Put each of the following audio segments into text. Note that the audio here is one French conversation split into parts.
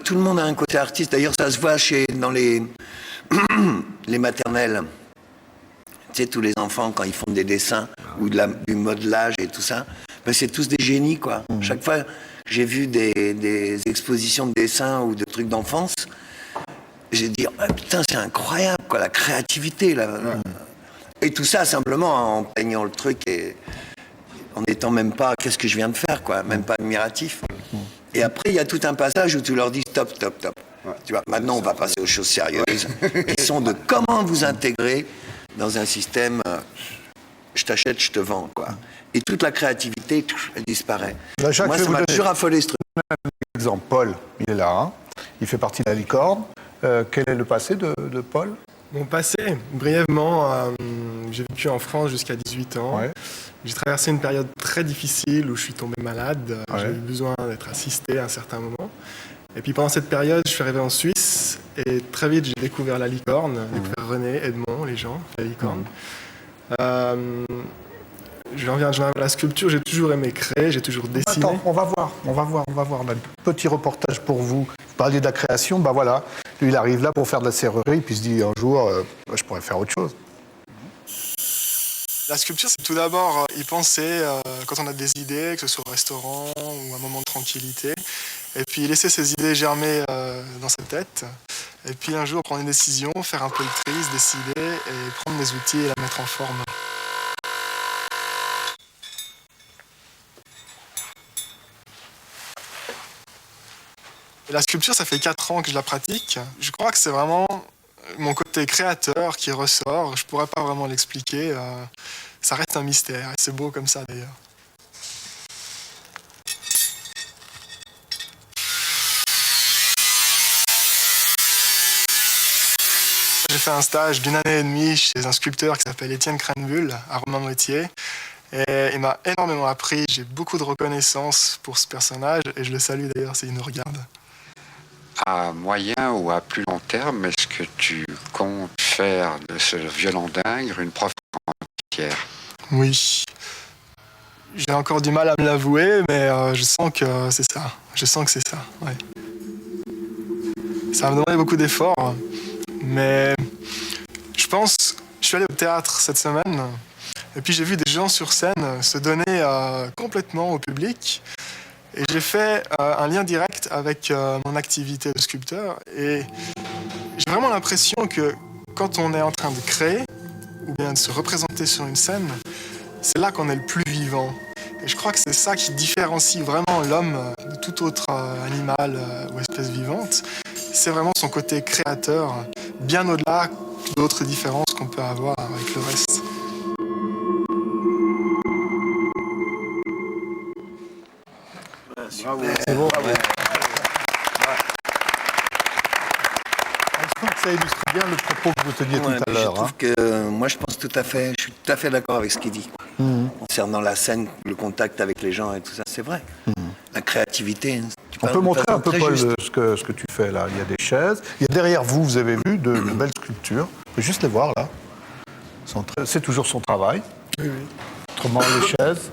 tout le monde a un côté artiste. D'ailleurs, ça se voit dans les maternelles. Tu sais, tous les enfants, quand ils font des dessins ou du modelage et tout ça, ben, c'est tous des génies, quoi. Chaque fois que j'ai vu des expositions de dessins ou de trucs d'enfance, j'ai dit, ah, putain, c'est incroyable, quoi, la créativité, là. Et tout ça, simplement, en peignant le truc et en n'étant même pas, qu'est-ce que je viens de faire, quoi, même pas admiratif. Et après, il y a tout un passage où tu leur dis, stop, stop, stop. Tu vois, maintenant, on va passer aux choses sérieuses, qui sont de comment vous intégrer dans un système, je t'achète, je te vends, quoi. Et toute la créativité, elle disparaît. Là, Jacques, moi, ça m'a toujours affolé ce truc. Exemple, Paul, il est là, hein. Il fait partie de la licorne. Quel est le passé de Paul? Mon passé, brièvement, j'ai vécu en France jusqu'à 18 ans. Ouais. J'ai traversé une période très difficile où je suis tombé malade. Ouais. J'ai eu besoin d'être assisté à un certain moment. Et puis pendant cette période, je suis arrivé en Suisse et très vite, j'ai découvert la licorne, découvert René, Edmond, les gens, la licorne. Je reviens à la sculpture, j'ai toujours aimé créer, j'ai toujours dessiné. Attends, on va voir. On a un petit reportage pour vous. Vous parliez de la création, bah voilà. Lui, il arrive là pour faire de la serrurerie, puis il se dit un jour, je pourrais faire autre chose. La sculpture, c'est tout d'abord y penser quand on a des idées, que ce soit au restaurant ou un moment de tranquillité. Et puis laisser ces idées germer dans sa tête. Et puis un jour prendre une décision, faire un peu le tri, se décider et prendre les outils et la mettre en forme. Et la sculpture, ça fait 4 ans que je la pratique. Je crois que c'est vraiment mon côté créateur qui ressort. Je pourrais pas vraiment l'expliquer. Ça reste un mystère. Et c'est beau comme ça d'ailleurs. J'ai fait un stage d'1 année et demie chez un sculpteur qui s'appelle Étienne Cranbull à Romain-Moëtier. Et il m'a énormément appris. J'ai beaucoup de reconnaissance pour ce personnage et je le salue d'ailleurs s'il nous regarde. À moyen ou à plus long terme, est-ce que tu comptes faire de ce violon d'Ingres une profession entière? Oui. J'ai encore du mal à me l'avouer, mais je sens que c'est ça. Je sens que c'est ça, ouais. Ça va me demander beaucoup d'efforts, mais je pense... Je suis allé au théâtre cette semaine, et puis j'ai vu des gens sur scène se donner complètement au public. Et j'ai fait un lien direct avec mon activité de sculpteur. Et j'ai vraiment l'impression que quand on est en train de créer, ou bien de se représenter sur une scène, c'est là qu'on est le plus vivant. Et je crois que c'est ça qui différencie vraiment l'homme de tout autre animal ou espèce vivante. C'est vraiment son côté créateur, bien au-delà d'autres différences qu'on peut avoir avec le reste. Bravo. C'est beau. Ouais. Je trouve que ça illustre bien le propos que vous teniez tout à l'heure. Je trouve que moi, je suis tout à fait d'accord avec ce qu'il dit. Concernant la scène, le contact avec les gens et tout ça, c'est vrai. La créativité. On peut montrer un peu, Paul, ce que tu fais là. Il y a des chaises. Il y a derrière vous, vous avez vu de belles sculptures. Vous pouvez juste les voir là. C'est toujours son travail. Oui. Autrement, les chaises.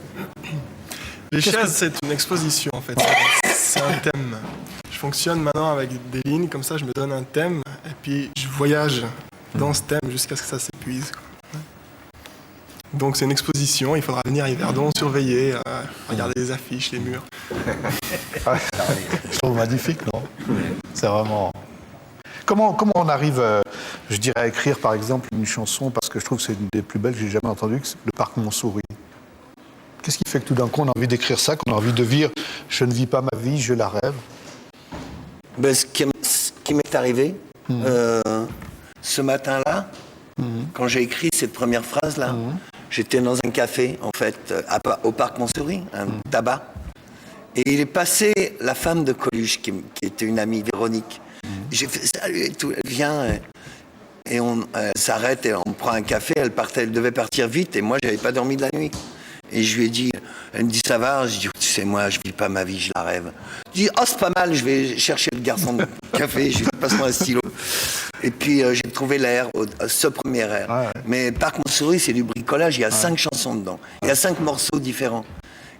Les chaises, c'est une exposition en fait. C'est un thème. Je fonctionne maintenant avec des lignes, comme ça je me donne un thème et puis je voyage dans ce thème jusqu'à ce que ça s'épuise. Donc c'est une exposition, il faudra venir à Yverdon surveiller, regarder les affiches, les murs. Je trouve magnifique, non? C'est vraiment... Comment on arrive, je dirais, à écrire par exemple une chanson, parce que je trouve que c'est une des plus belles que j'ai jamais entendues, le Parc Montsouris. Qu'est-ce qui fait que tout d'un coup on a envie d'écrire ça, qu'on a envie de dire « je ne vis pas ma vie, je la rêve ». Ben, ce qui m'est arrivé ce matin-là, quand j'ai écrit cette première phrase-là, j'étais dans un café, en fait, au Parc Montsouris, un tabac. Et il est passé la femme de Coluche, qui était une amie, Véronique. J'ai fait salut et tout, elle vient et on s'arrête et on prend un café. Elle devait partir vite et moi, j'avais pas dormi de la nuit. Et je lui ai dit, elle me dit ça va? Je dis, tu sais, moi, je vis pas ma vie, je la rêve. Je dis, oh, c'est pas mal, je vais chercher le garçon de café, je lui passe-moi un stylo. Et puis, j'ai trouvé l'air, ce premier air. Ah ouais. Mais Parc Montsouris, c'est du bricolage, il y a 5 chansons dedans. Il y a 5 morceaux différents.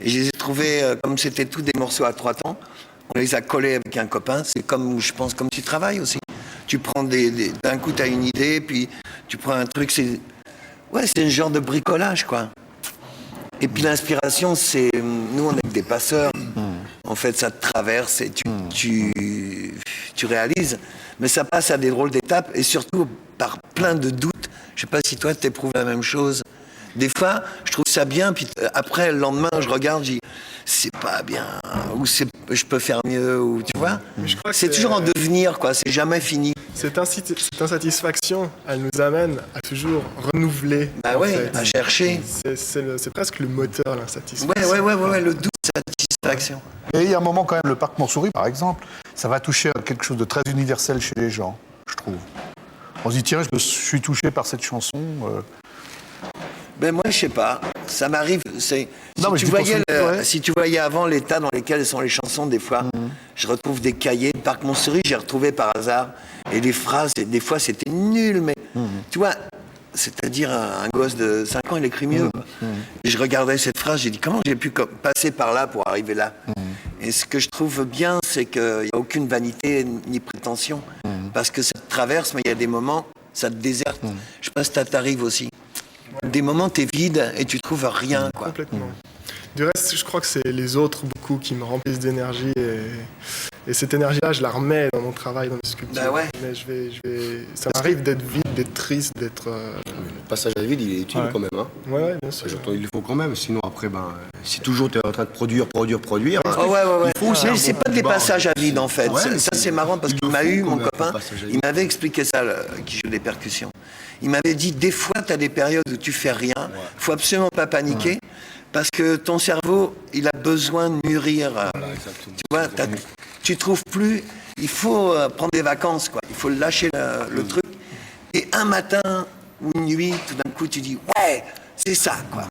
Et je les ai trouvés, comme c'était tous des morceaux à 3 temps, on les a collés avec un copain. C'est comme, je pense, comme tu travailles aussi. Tu prends d'un coup, tu as une idée, puis tu prends un truc, c'est un genre de bricolage, quoi. Et puis l'inspiration, c'est, nous, on est des passeurs. En fait, ça te traverse et tu réalises. Mais ça passe à des drôles d'étapes et surtout par plein de doutes. Je sais pas si toi, tu éprouves la même chose. Des fois, je trouve ça bien, puis après, le lendemain, je regarde, je dis, c'est pas bien, ou je peux faire mieux, ou tu vois. je crois que C'est toujours en devenir, quoi, c'est jamais fini. Cette insatisfaction, elle nous amène à toujours renouveler. Bah en ouais, fait. à chercher. C'est presque le moteur, l'insatisfaction. Ouais, le doute, satisfaction. Et il y a un moment quand même, le parc Montsouris, par exemple, ça va toucher à quelque chose de très universel chez les gens, je trouve. On se dit, tiens, je suis touché par cette chanson. Ben moi, je sais pas. Ça m'arrive. Si tu voyais avant l'état dans lequel sont les chansons, des fois, je retrouve des cahiers de Parc Montsouris, j'ai retrouvé par hasard, et les phrases, des fois, c'était nul, mais tu vois, c'est-à-dire un gosse de 5 ans, il écrit mieux. Et je regardais cette phrase, j'ai dit, comment j'ai pu passer par là pour arriver là? Et ce que je trouve bien, c'est qu'il n'y a aucune vanité ni prétention, parce que ça te traverse, mais il y a des moments, ça te déserte. Je sais pas si ça t'arrive aussi. Des moments, t'es vide et tu trouves rien, quoi. Complètement. Du reste, je crois que c'est les autres beaucoup qui me remplissent d'énergie et cette énergie-là, je la remets dans mon travail, dans mes sculptures. Bah ouais. Mais ça m'arrive d'être vide, d'être triste, d'être. Le passage à vide, il est utile quand même. Hein. Ouais, bien sûr. Il faut quand même, sinon après, si toujours tu es en train de produire. Ouais. Il faut aussi Mais un c'est bon pas des bar. passages à vide, en fait. Ouais, Ça, c'est marrant parce il qu'il le m'a faut eu, quand mon même, copain, un passage à il vide. m'avait expliqué ça, qui joue des percussions. Il m'avait dit, des fois, tu as des périodes où tu fais rien. Faut absolument pas paniquer. Parce que ton cerveau, il a besoin de mûrir. Tu vois, tu trouves plus. Il faut prendre des vacances, quoi. Il faut lâcher le truc. Et un matin ou une nuit, tout d'un coup, tu dis, ouais, c'est ça, quoi.